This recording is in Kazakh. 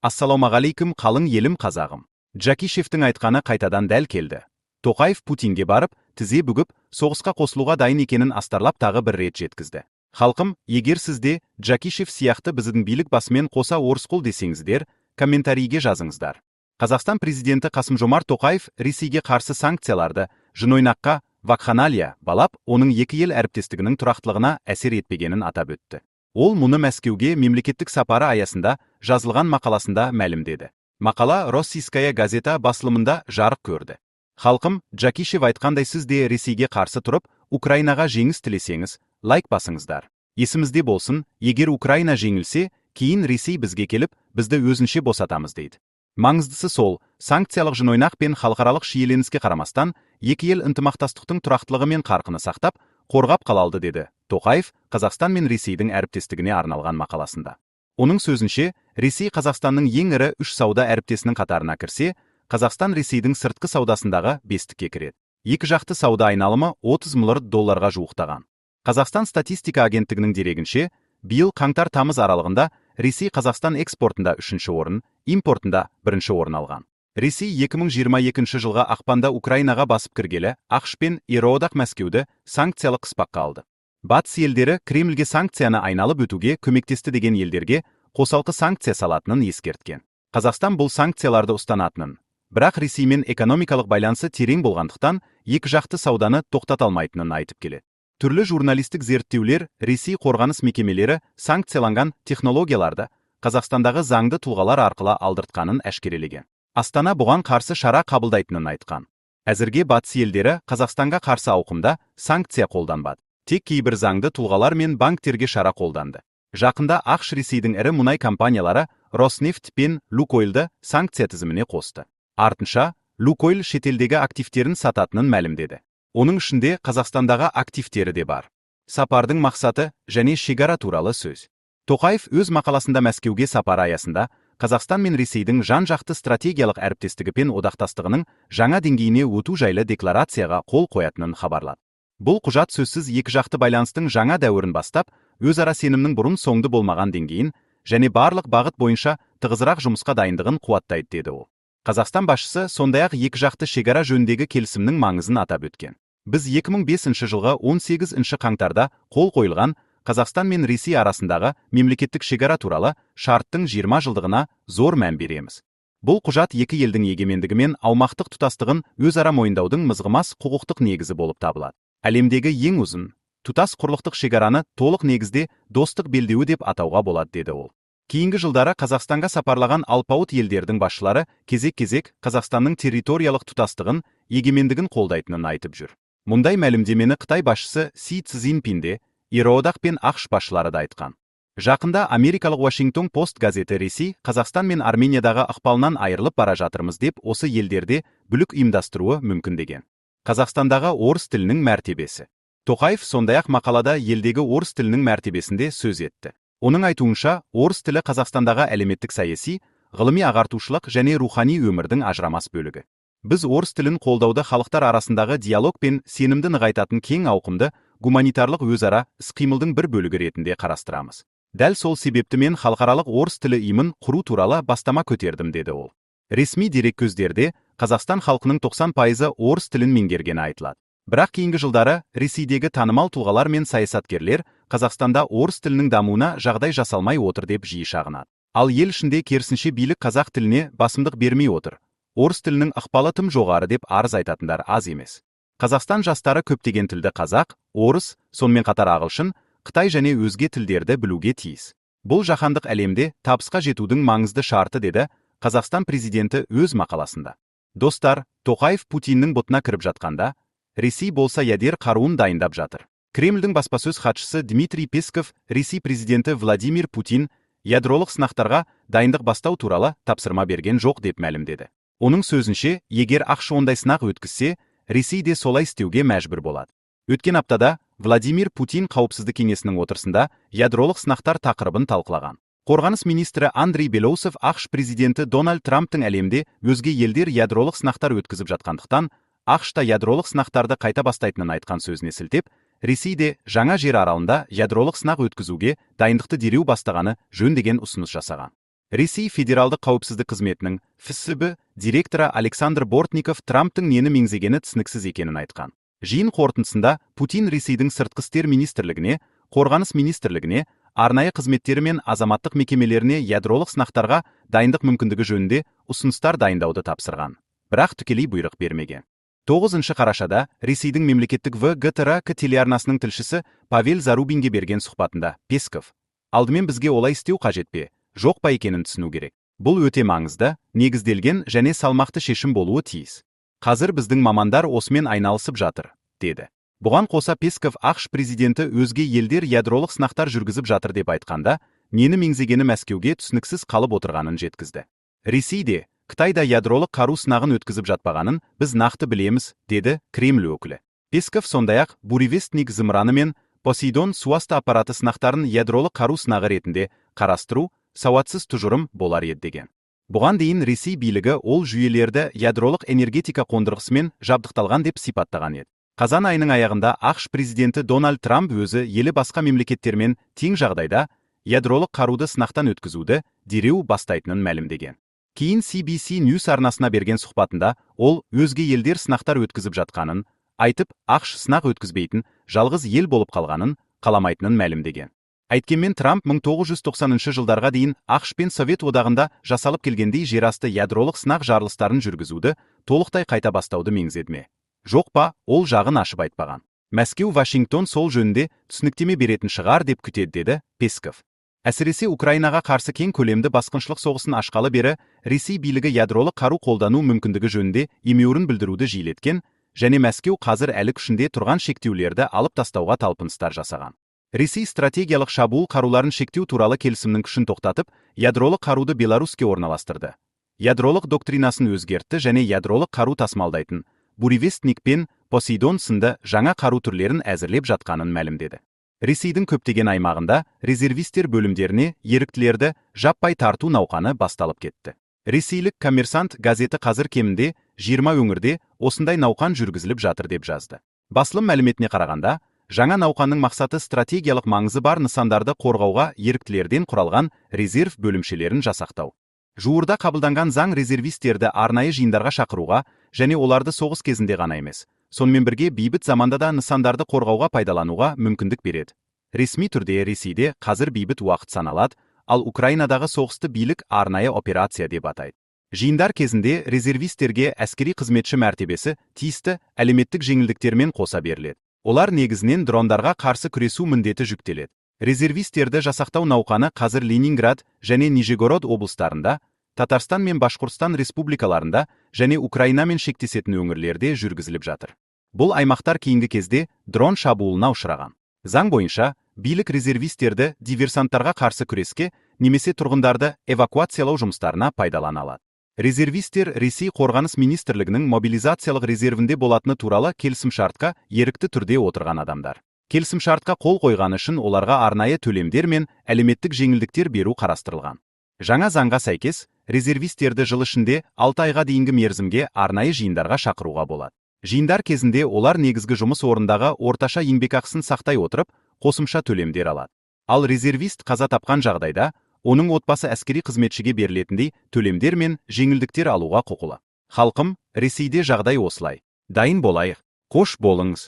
Ассалаумағалейкум қалың елім қазағым. Джакишевтің айтқаны қайтадан дәл келді. Тоқаев Путинге барып, тізе бүгіп, соғысқа қосылуға дайын екенін астарлап тағы бір рет жеткізді. Халқым, егер сізде Джакишев сияқты біздің билік басымен қоса орысқұл десеңіздер, комментарийге жазыңыздар. Қазақстан президенті Қасым-Жомарт Тоқаев Ресейге қарсы санкцияларды жын-ойнаққа, вакханалия балап, оның екі ел әріптестігінің тұрақтылығына әсер етпегенін атап өтті. Ол мұны Мәскеуге мемлекеттік сапары аясында жазылған мақаласында мәлімдеді. Мақала Российская газета басылымында жарық көрді. Халқым, Джакишев айтқандай сіз де Ресейге қарсы тұрып, Украинаға жеңіс тілесеңіз, лайк басыңыздар. Есімізде болсын, егер Украина жеңілсе, кейін Ресей бізге келіп, бізді өзінше босатамыз дейді. Маңыздысы сол, санкциялық жын-ойнақ пен халықаралық шиеленіске қарамастан, екі ел ынтымақтастықтың тұрақтылығы мен қарқыны сақтап, қорғап қалалды деді Тоқаев Қазақстан мен Ресейдің әріптестігіне арналған мақаласында. Оның сөзінше, Ресей Қазақстанның ең ірі үш сауда әріптесінің қатарына кірсе, Қазақстан Ресейдің сыртқы саудасындағы бестікке кіреді. Екі жақты сауда айналымы 30 миллиард долларға жуықтаған. Қазақстан статистика агенттігінің дерегінше, биыл қаңтар-тамыз аралығында Ресей Қазақстан экспортында 3-ші орын, импортында 1-ші орын алған. Ресей 2022 жылға ақпанда Украинаға басып кіргелі, ақш пен Еуроодақ Мәскеуді санкциялық қыспаққа алды. Батыс елдері Кремльге санкцияны айналып өтуге көмектесті деген елдерге қосалқы санкция салатынын ескерткен. Қазақстан бұл санкцияларды ұстанатынын, бірақ Ресеймен экономикалық байланысы терең болғандықтан, екі жақты сауданы тоқтата алмайтынын айтып келеді. Түрлі журналистік зерттеулер Ресей қорғаныс мекемелері санкцияланған технологияларды Қазақстандағы заңды тұлғалар арқылы алдыртқанын әшкерелеген. Астана бұған қарсы шара қабылдайтынын айтқан. Әзірге батыс елдері Қазақстанға қарсы ауқымда санкция қолданбады. Тек кейбір заңды тұлғалар мен банктерге шара қолданды. Жақында ақш Ресейдің ірі мұнай компаниялары Роснефть пен Лукойлды санкция тізіміне қосты. Артынша, Лукойл шетелдегі активтерін сататынын мәлімдеді. Оның ішінде Қазақстандағы активтері де бар. Сапардың мақсаты және шекара туралы сөз. Тоқаев өз мақаласында Мәскеуге сапары аясында Қазақстан мен Ресейдің жан-жақты стратегиялық әріптестігі пен одақтастығының жаңа деңгейіне өту жайлы декларацияға қол қоятынын хабарлады. Бұл құжат сөзсіз екі жақты байланыстың жаңа дәуірін бастап, өзара сенімнің бұрын соңды болмаған деңгейін және барлық бағыт бойынша тығызырақ жұмысқа дайындығын қуаттайды деді ол. Қазақстан басшысы сондай-ақ екі жақты шекара жөніндегі келісімнің маңызын атап өткен. Біз 2005 жылғы 18 қаңтарда қол қойылған Қазақстан мен Ресей арасындағы мемлекеттік шекара туралы шарттың 20 жылдығына зор мән береміз. Бұл құжат екі елдің егемендігі мен аумақтық тұтастығын өзара мойындаудың мызғымас құқықтық негізі болып табылады. Әлемдегі ең ұзын, тұтас құрлықтық шекараны толық негізде достық белдеуі деп атауға болады деді ол. Кейінгі жылдары Қазақстанға сапарлаған алпауыт елдердің басшылары кезек-кезек Қазақстанның территориялық тұтастығын, егемендігін қолдайтынын айтып жүр. Мұндай мәлімдемені Қытай басшысы Си Цзиньпин де, Еуроодақ пен ақш басшылары да айтқан. Жақында америкалық Washington Post газеті Ресей, Қазақстан мен Армениядағы ықпалынан айырылып бара жатырмыз деп, осы елдерде бүлік ұйымдастыруы мүмкін деген. Қазақстандағы орыс тілінің мәртебесі. Тоқаев сондай-ақ мақалада елдегі орыс тілінің мәртебесінде сөз етті. Оның айтуынша, орыс тілі Қазақстандағы әлеуметтік саяси, ғылыми ағартушылық және рухани өмірдің ажырамас бөлігі. Біз орыс тілін қолдауды халықтар арасындағы диалог пен сенімді нығайтатын кең ауқымды гуманитарлық өзара іс-қимылдың бір бөлігі ретінде қарастырамыз. Дәл сол себепті мен халықаралық орыс тілі ұйымын құру туралы бастама көтердім деді ол. Ресми дереккөздерде Қазақстан халқының 90% орыс тілін меңгергені айтылады. Бірақ кейінгі жылдары Ресейдегі танымал тұлғалар мен саясаткерлер Қазақстанда орыс тілінің дамуына жағдай жасалмай отыр деп жиі шағынады. Ал ел ішінде керісінше билік қазақ тіліне басымдық бермей отыр. Орыс тілінің ықпалы тым жоғары деп арыз айтатындар аз емес. Қазақстан жастары көптеген тілді қазақ, орыс, сонымен қатар ағылшын, Қытай және өзге тілдерді білуге тиіс. Бұл жаһандық әлемде табысқа жетудің маңызды шарты деді Қазақстан президенті өз мақаласында. Достар, Тоқаев Путиннің бұтына кіріп жатқанда, Ресей болса ядер қаруын дайындап жатыр. Кремльдің баспасөз хатшысы Дмитрий Песков Ресей президенті Владимир Путин ядролық сынақтарға дайындық бастау туралы тапсырма берген жоқ деп мәлімдеді. Оның сөзінше, егер ақш ондай сынақ өткізсе, Ресей де солай істеуге мәжбүр болады. Өткен аптада Владимир Путин қауіпсіздік кеңесінің отырысында ядролық сынақтар тақырыбын талқылаған. Қорғаныс министрі Андрей Белоусов ақш президенті Дональд Трамптың әлемде өзге елдер ядролық сынақтар өткізіп жатқандықтан, ақш-та ядролық сынақтарды қайта бастайтынын айтқан сөзіне сілтеп, Ресейде жаңа жер аралында ядролық сынақ өткізуге дайындықты дереу бастағаны жөн деген ұсыныс жасаған. Ресей Федералдық қауіпсіздік қызметінің ФСБ директоры Александр Бортников Трамптың нені меңзегені түсініксіз екенін айтқан. Жиын қорытындысында Путин Ресейдің сыртқы істер министрлігіне, қорғаныс министрлігіне, арнайы қызметтері мен азаматтық мекемелеріне ядролық сынақтарға дайындық мүмкіндігі жөнінде ұсыныстар дайындауды тапсырған. Бірақ тікелей бұйрық бермеген. 9 қарашада Ресейдің мемлекеттік ВГТРК телеарнасының тілшісі Павел Зарубинге берген сұхбатында Песков: алдымен бізге олай істеу қажет пе, жоқ па екенін түсіну керек. Бұл өте маңызды, негізделген және салмақты шешім болуы тиіс. Қазір біздің мамандар осымен айналысып жатыр, деді. Бұған қоса Песков ақш президенті өзге елдер ядролық сынақтар жүргізіп жатыр деп айтқанда, нені меңзегені Мәскеуге түсініксіз қалып отырғанын жеткізді. Ресейде, Қытайда ядролық қару сынағын өткізіп жатпағанын біз нақты білеміз, деді Кремль өкілі. Песков сондай-ақ Буревестник зымыраны мен Посейдон суасты аппараты сынақтарын ядролық қару сынағы ретінде қарастыру сауатсыз тұжырым болар еді деген. Бұған дейін Ресей билігі ол жүйелерді ядролық энергетика қондырғысымен жабдықталған деп сипаттаған еді. Қазан айының аяғында ақш президенті Дональд Трамп өзі елі басқа мемлекеттермен тең жағдайда ядролық қаруды сынақтан өткізуді дереу бастайтынын мәлімдеген. Кейін CBC News арнасына берген сұхбатында ол өзге елдер сынақтар өткізіп жатқанын айтып, ақш сынақ өткізбейтін жалғыз ел болып қалғанын қаламайтынын мәлімдеген. Әйткенмен Трамп 1990 жылдарға дейін ақш пен Совет одағында жасалып келгендей жерасты ядролық сынақ жарылыстарын жүргізуді толықтай қайта бастауды меңзеді ме? Жоқ па, ол жағын ашып айтпаған. Мәскеу, Вашингтон сол жөнінде түсініктеме беретін шығар деп күтеді, деді Песков. Әсіресе Украинаға қарсы кең көлемді басқыншылық соғысын ашқалы бері Ресей билігі ядролық қару қолдану мүмкіндігі жөнінде емеурін білдіруді жиілеткен, және Мәскеу қазір әлі күшінде тұрған шектеулерді алып тастауға талпыныстар жасаған. Ресей стратегиялық шабуыл қаруларын шектеу туралы келісімнің күшін тоқтатып, ядролық қаруды Беларуське орналастырды. Ядролық доктринасын өзгертті және ядролық қару тасымалдайтын Буревестник пен Посейдон сынды жаңа қару түрлерін әзірлеп жатқанын мәлімдеді. Ресейдің көптеген аймағында резервистер бөлімдеріне еріктілерді жаппай тарту науқаны басталып кетті. Ресейлік Коммерсант газеті қазір кемінде 20 өңірде осындай науқан жүргізіліп жатыр деп жазды. Басылым мәліметіне қарағанда, жаңа науқанның мақсаты стратегиялық маңызы бар нысандарды қорғауға еріктілерден құралған резерв бөлімшелерін жасақтау. Жуырда қабылданған заң резервистерді арнайы жиындарға шақыруға және оларды соғыс кезінде ғана емес, сонымен бірге бейбіт заманда да нысандарды қорғауға пайдалануға мүмкіндік береді. Ресми түрде Ресейде қазір бейбіт уақыт саналады, ал Украинадағы соғысты билік арнайы операция деп атайды. Жиындар кезінде резервистерге әскери қызметші мәртебесі тиісті әлеуметтік жеңілдіктермен қоса беріледі. Олар негізінен дрондарға қарсы күресу міндеті жүктеледі. Резервистерді жасақтау науқаны қазір Ленинград және Нижегород облыстарында, Татарстан мен Башқұртстан республикаларында және Украинамен шектесетін өңірлерде жүргізіліп жатыр. Бұл аймақтар кейінгі кезде дрон шабуылына ұшыраған. Заң бойынша, билік резервистерді диверсанттарға қарсы күреске немесе тұрғындарды эвакуациялау жұмыстарына пайдалана алады. Резервистер Ресей қорғаныс министрлігінің мобилизациялық резервінде болатыны туралы келісімшартқа ерікті түрде отырған адамдар. Келісімшартқа қол қойғаны үшін оларға арнайы төлемдер мен әлеуметтік жеңілдіктер беру қарастырылған. Жаңа заңға сәйкес, резервистерді жыл ішінде 6 айға дейінгі мерзімге арнайы жиындарға шақыруға болады. Жиындар кезінде олар негізгі жұмыс орындағы орташа еңбекақысын сақтай отырып, қосымша төлемдер алады. Ал резервист қаза тапқан жағдайда, оның отбасы әскери қызметшіге берілетіндей төлемдер мен жеңілдіктер алуға құқылы. Халқым, Ресейде жағдай осылай. Дайын болайық. Қош болыңыз.